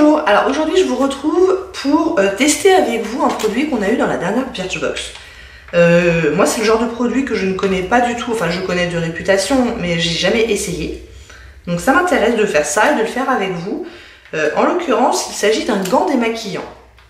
Bonjour, alors aujourd'hui je vous retrouve pour tester avec vous un produit qu'on a eu dans la dernière Birchbox. Moi c'est le genre de produit que je ne connais pas du tout, enfin je connais de réputation mais j'ai jamais essayé. Donc ça m'intéresse de faire ça et de le faire avec vous. En l'occurrence il s'agit d'un gant démaquillant,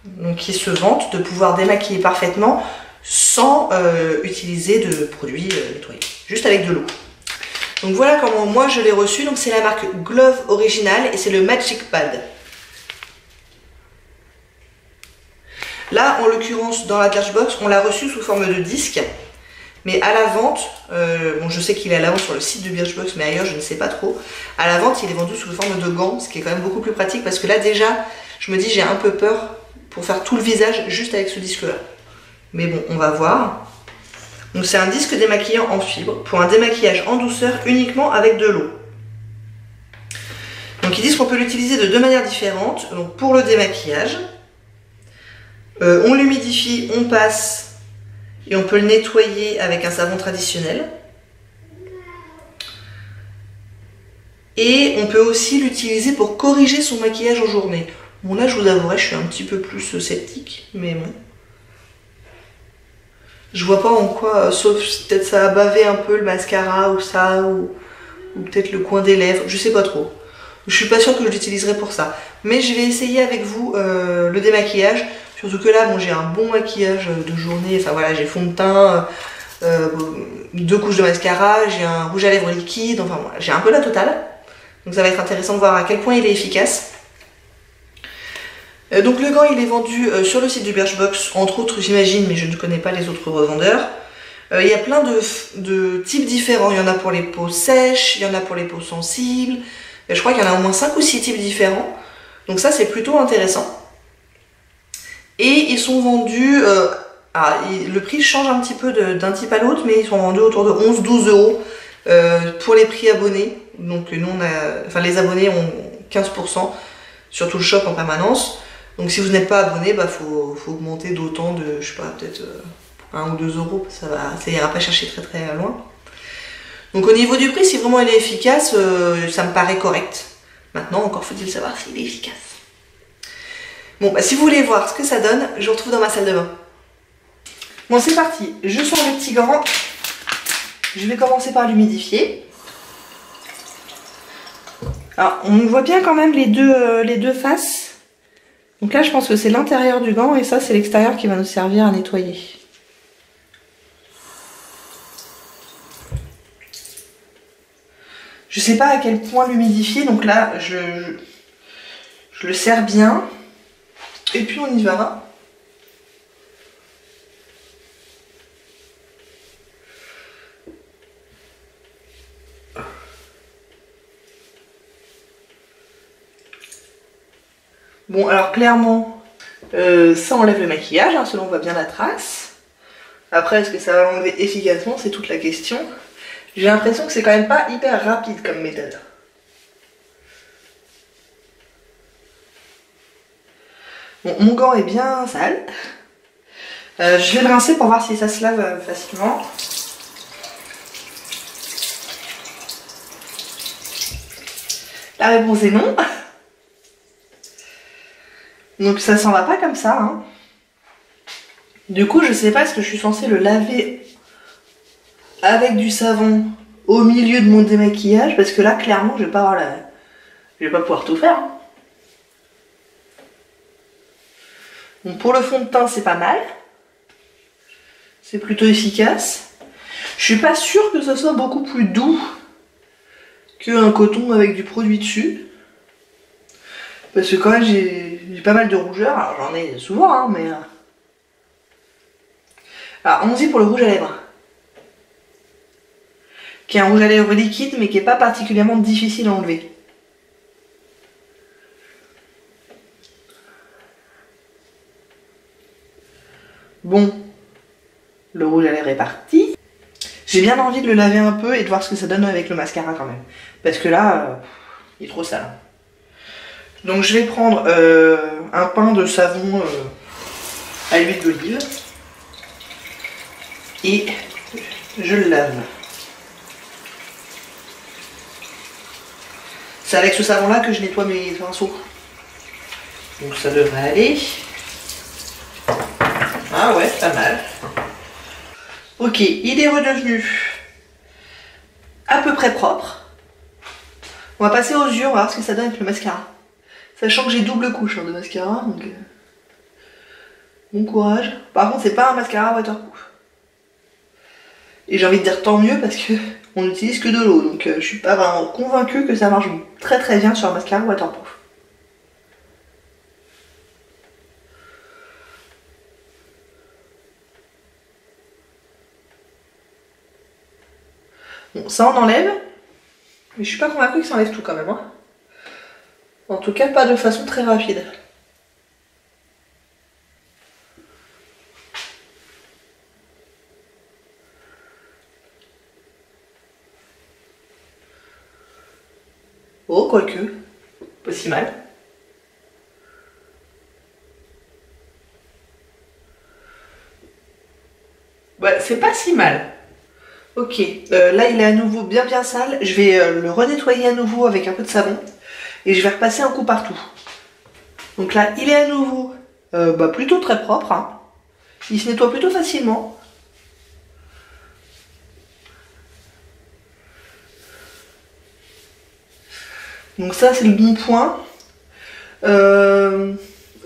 donc qui se vante de pouvoir démaquiller parfaitement sans utiliser de produits nettoyés, juste avec de l'eau. Donc voilà comment moi je l'ai reçu, donc c'est la marque Glove Original et c'est le Magic Pad. Là, en l'occurrence, dans la Birchbox, on l'a reçu sous forme de disque. Mais à la vente, bon, je sais qu'il est à la vente sur le site de Birchbox, mais ailleurs, je ne sais pas trop. À la vente, il est vendu sous forme de gants, ce qui est quand même beaucoup plus pratique parce que là, déjà, je me dis, j'ai un peu peur pour faire tout le visage juste avec ce disque-là. Mais bon, on va voir. Donc, c'est un disque démaquillant en fibre pour un démaquillage en douceur uniquement avec de l'eau. Donc, ils disent qu'on peut l'utiliser de deux manières différentes. Donc, pour le démaquillage, on l'humidifie, on passe et on peut le nettoyer avec un savon traditionnel. Et on peut aussi l'utiliser pour corriger son maquillage en journée. Bon là je vous avouerai, je suis un petit peu plus sceptique, mais bon. Je vois pas en quoi, sauf peut-être ça a bavé un peu le mascara ou ça, ou peut-être le coin des lèvres, je sais pas trop. Je suis pas sûre que je l'utiliserai pour ça. Mais je vais essayer avec vous le démaquillage. Surtout que là, bon, j'ai un bon maquillage de journée, enfin voilà, j'ai fond de teint, 2 couches de mascara, j'ai un rouge à lèvres liquide, enfin voilà, j'ai un peu la totale. Donc ça va être intéressant de voir à quel point il est efficace. Donc le gant, il est vendu sur le site du Birchbox, entre autres j'imagine, mais je ne connais pas les autres revendeurs. Il y a plein de types différents, il y en a pour les peaux sèches, il y en a pour les peaux sensibles, je crois qu'il y en a au moins 5 ou 6 types différents. Donc ça c'est plutôt intéressant. Et ils sont vendus, le prix change un petit peu d'un type à l'autre, mais ils sont vendus autour de 11-12 euros pour les prix abonnés. Donc nous les abonnés ont 15% sur tout le shop en permanence. Donc si vous n'êtes pas abonné, bah faut augmenter d'autant de, je sais pas, peut-être 1 ou 2 euros, ça ira pas chercher très très loin. Donc au niveau du prix, si vraiment il est efficace, ça me paraît correct. Maintenant, encore faut-il savoir s'il est efficace. Bon, bah, si vous voulez voir ce que ça donne, je vous retrouve dans ma salle de bain. Bon, c'est parti. Je sors le petit gant. Je vais commencer par l'humidifier. Alors, on voit bien quand même les deux faces. Donc là, je pense que c'est l'intérieur du gant et ça, c'est l'extérieur qui va nous servir à nettoyer. Je sais pas à quel point l'humidifier, donc là, je le serre bien. Et puis on y va. Bon alors clairement, ça enlève le maquillage, hein, selon on voit bien la trace. Après est-ce que ça va l'enlever efficacement, c'est toute la question. J'ai l'impression que c'est quand même pas hyper rapide comme méthode. Bon, mon gant est bien sale. Je vais le rincer pour voir si ça se lave facilement. La réponse est non. Donc ça s'en va pas comme ça. Hein. Du coup, je sais pas est-ce que je suis censée le laver avec du savon au milieu de mon démaquillage, parce que là, clairement, je vais pas pouvoir tout faire. Hein. Bon, pour le fond de teint, c'est pas mal. C'est plutôt efficace. Je suis pas sûre que ce soit beaucoup plus doux qu'un coton avec du produit dessus. Parce que quand même, j'ai pas mal de rougeur. Alors j'en ai souvent, hein, mais... Alors, allons-y pour le rouge à lèvres. Qui est un rouge à lèvres liquide, mais qui est pas particulièrement difficile à enlever. Bon, le rouge à lèvres est parti. J'ai bien envie de le laver un peu et de voir ce que ça donne avec le mascara quand même. Parce que là, il est trop sale. Donc je vais prendre un pain de savon à l'huile d'olive. Et je le lave. C'est avec ce savon là que je nettoie mes pinceaux. Donc ça devrait aller. Ah ouais, pas mal. Ok, il est redevenu à peu près propre. On va passer aux yeux, on va voir ce que ça donne avec le mascara. Sachant que j'ai double couche de mascara, donc bon courage. Par contre, c'est pas un mascara waterproof. Et j'ai envie de dire tant mieux parce que on n'utilise que de l'eau, donc je suis pas vraiment convaincue que ça marche très très bien sur un mascara waterproof. Bon, ça on enlève, mais je suis pas convaincue que ça enlève tout quand même. Hein. En tout cas, pas de façon très rapide. Oh, quoique, pas si mal. Ouais, c'est pas si mal. Ok, là il est à nouveau bien sale. Je vais le renettoyer à nouveau avec un peu de savon. Et je vais repasser un coup partout. Donc là, il est à nouveau plutôt très propre. Hein. Il se nettoie plutôt facilement. Donc ça, c'est le bon point. Le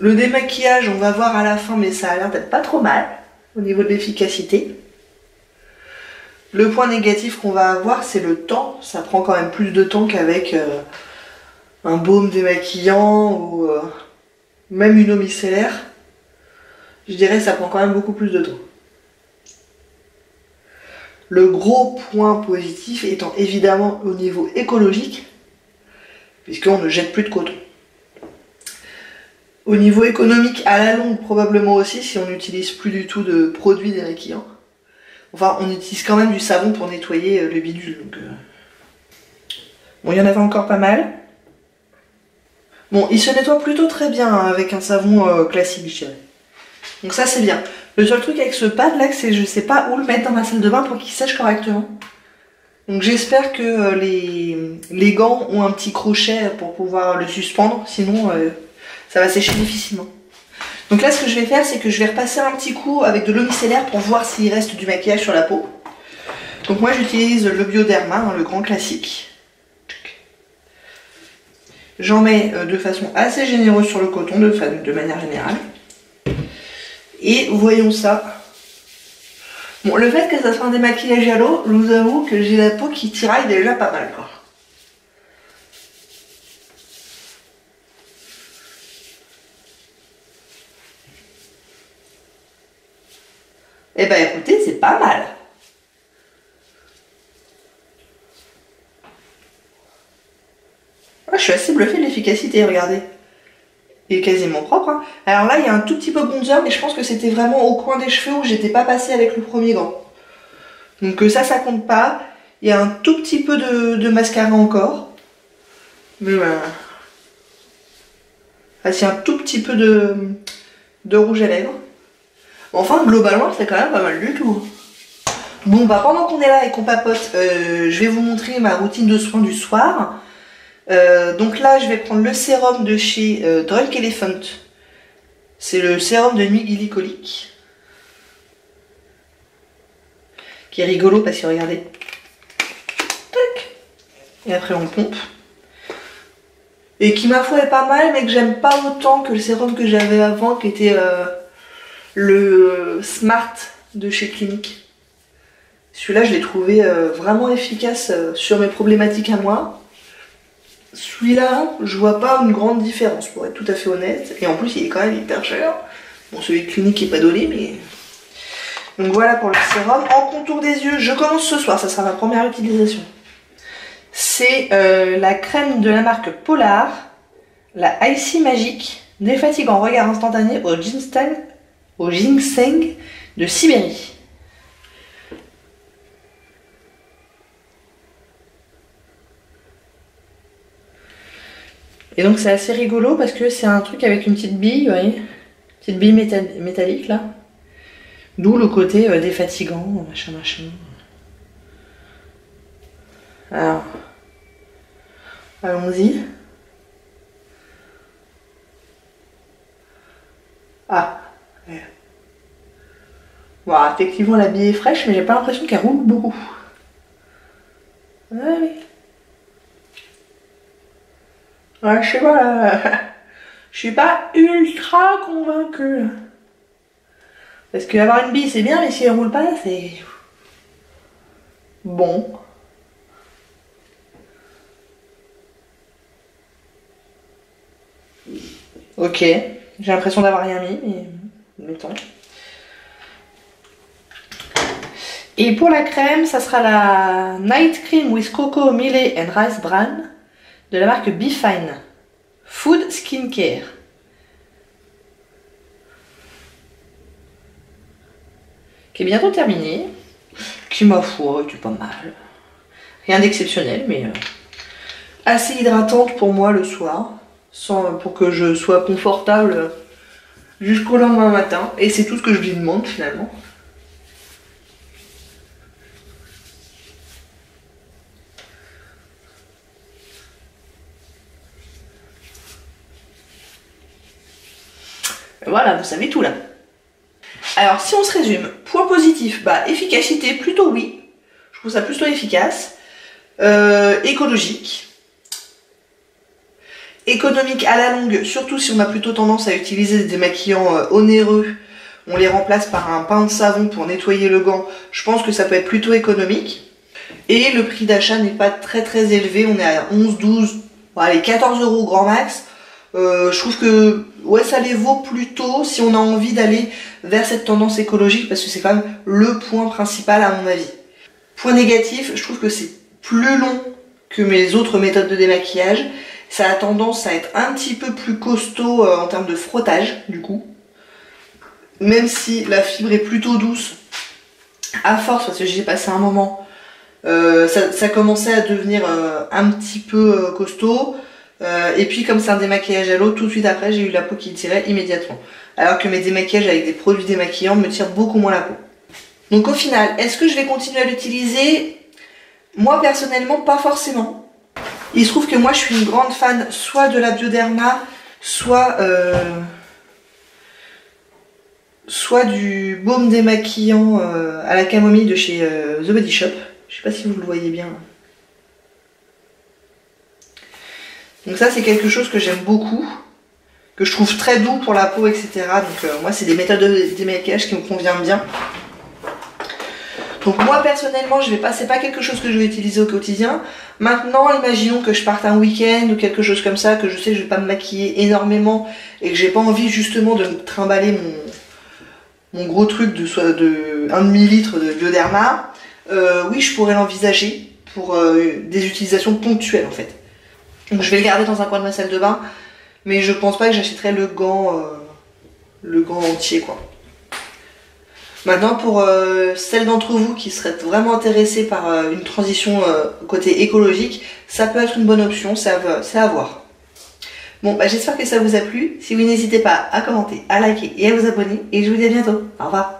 démaquillage, on va voir à la fin, mais ça a l'air d'être pas trop mal au niveau de l'efficacité. Le point négatif qu'on va avoir, c'est le temps. Ça prend quand même plus de temps qu'avec un baume démaquillant ou même une eau micellaire. Je dirais que ça prend quand même beaucoup plus de temps. Le gros point positif étant évidemment au niveau écologique, puisqu'on ne jette plus de coton. Au niveau économique, à la longue, probablement aussi, si on n'utilise plus du tout de produits démaquillants. Enfin, on utilise quand même du savon pour nettoyer le bidule. Donc, bon, il y en avait encore pas mal. Bon, il se nettoie plutôt très bien hein, avec un savon classique, je dirais. Donc ça, c'est bien. Le seul truc avec ce pad là, c'est que je sais pas où le mettre dans ma salle de bain pour qu'il sèche correctement. Donc j'espère que les gants ont un petit crochet pour pouvoir le suspendre, sinon ça va sécher difficilement. Donc là ce que je vais faire, c'est que je vais repasser un petit coup avec de l'eau micellaire pour voir s'il reste du maquillage sur la peau. Donc moi j'utilise le Bioderma, hein, le grand classique. J'en mets de façon assez généreuse sur le coton, de manière générale. Et voyons ça. Bon, le fait que ça soit un démaquillage à l'eau, je vous avoue que j'ai la peau qui tiraille déjà pas mal, quoi. Eh ben écoutez, c'est pas mal. Je suis assez bluffée de l'efficacité, regardez. Il est quasiment propre. Hein. Alors là, il y a un tout petit peu bronzer, mais je pense que c'était vraiment au coin des cheveux où j'étais pas passée avec le premier gant. Donc ça compte pas. Il y a un tout petit peu de mascara encore. Mais voilà. Ah, c'est un tout petit peu de rouge à lèvres. Enfin, globalement, c'est quand même pas mal du tout. Bon, bah pendant qu'on est là et qu'on papote, je vais vous montrer ma routine de soins du soir. Donc là, je vais prendre le sérum de chez Drunk Elephant. C'est le sérum de nuit glycolique. Qui est rigolo parce que regardez. Tac. Et après on pompe. Et qui ma foi est pas mal, mais que j'aime pas autant que le sérum que j'avais avant, qui était le Smart de chez Clinique. Celui-là, je l'ai trouvé vraiment efficace sur mes problématiques à moi. Celui-là, je vois pas une grande différence, pour être tout à fait honnête. Et en plus, il est quand même hyper cher. Bon, celui de Clinique est pas donné, mais... Donc voilà pour le sérum. En contour des yeux, je commence ce soir, ça sera ma première utilisation. C'est la crème de la marque Polar, la Icy Magique, défatigant regard instantané au ginseng de Sibérie. Et donc c'est assez rigolo parce que c'est un truc avec une petite bille, vous voyez, petite bille métallique là. D'où le côté défatigant, machin. Alors, allons-y. Ah. Ouais. Bon, effectivement, la bille est fraîche, mais j'ai pas l'impression qu'elle roule beaucoup. Allez. Ouais, je sais pas, là. Je suis pas ultra convaincue. Parce que avoir une bille, c'est bien, mais si elle roule pas, c'est... Bon. Ok. J'ai l'impression d'avoir rien mis, mais... mettons. Et pour la crème, ça sera la Night Cream with Cocoa, Millet and Rice Bran de la marque Be Fine Food Skincare. Qui est bientôt terminée. Qui, ma foi, était pas mal. Rien d'exceptionnel, mais assez hydratante pour moi le soir. Pour que je sois confortable jusqu'au lendemain matin. Et c'est tout ce que je lui demande finalement. Voilà, vous savez tout là. Alors si on se résume, point positif, bah efficacité plutôt oui. Je trouve ça plutôt efficace. Écologique. Économique à la longue, surtout si on a plutôt tendance à utiliser des démaquillants onéreux. On les remplace par un pain de savon pour nettoyer le gant. Je pense que ça peut être plutôt économique. Et le prix d'achat n'est pas très élevé. On est à 11, 12, bon, allez 14 € grand max. Je trouve que ouais, ça les vaut plutôt si on a envie d'aller vers cette tendance écologique parce que c'est quand même le point principal à mon avis. Point négatif, je trouve que c'est plus long que mes autres méthodes de démaquillage. Ça a tendance à être un petit peu plus costaud en termes de frottage du coup. Même si la fibre est plutôt douce, à force, parce que j'ai passé un moment, ça commençait à devenir un petit peu costaud. Et puis comme c'est un démaquillage à l'eau, tout de suite après j'ai eu la peau qui tirait immédiatement. Alors que mes démaquillages avec des produits démaquillants me tirent beaucoup moins la peau. Donc au final, est-ce que je vais continuer à l'utiliser? Moi personnellement, pas forcément. Il se trouve que moi je suis une grande fan soit de la Bioderma, soit du baume démaquillant à la camomille de chez The Body Shop. Je sais pas si vous le voyez bien. Donc ça c'est quelque chose que j'aime beaucoup, que je trouve très doux pour la peau, etc. Donc moi c'est des méthodes de démaquillage qui me conviennent bien. Donc moi personnellement c'est pas quelque chose que je vais utiliser au quotidien. Maintenant imaginons que je parte un week-end ou quelque chose comme ça, que je sais que je vais pas me maquiller énormément et que j'ai pas envie justement de me trimballer mon gros truc de 1 demi-litre de Bioderma. Oui, je pourrais l'envisager pour des utilisations ponctuelles en fait. Donc je vais le garder dans un coin de ma salle de bain, mais je pense pas que j'achèterai le gant entier quoi. Maintenant pour celles d'entre vous qui seraient vraiment intéressées par une transition côté écologique, ça peut être une bonne option, c'est à voir. Bon bah j'espère que ça vous a plu, si oui n'hésitez pas à commenter, à liker et à vous abonner, et je vous dis à bientôt, au revoir.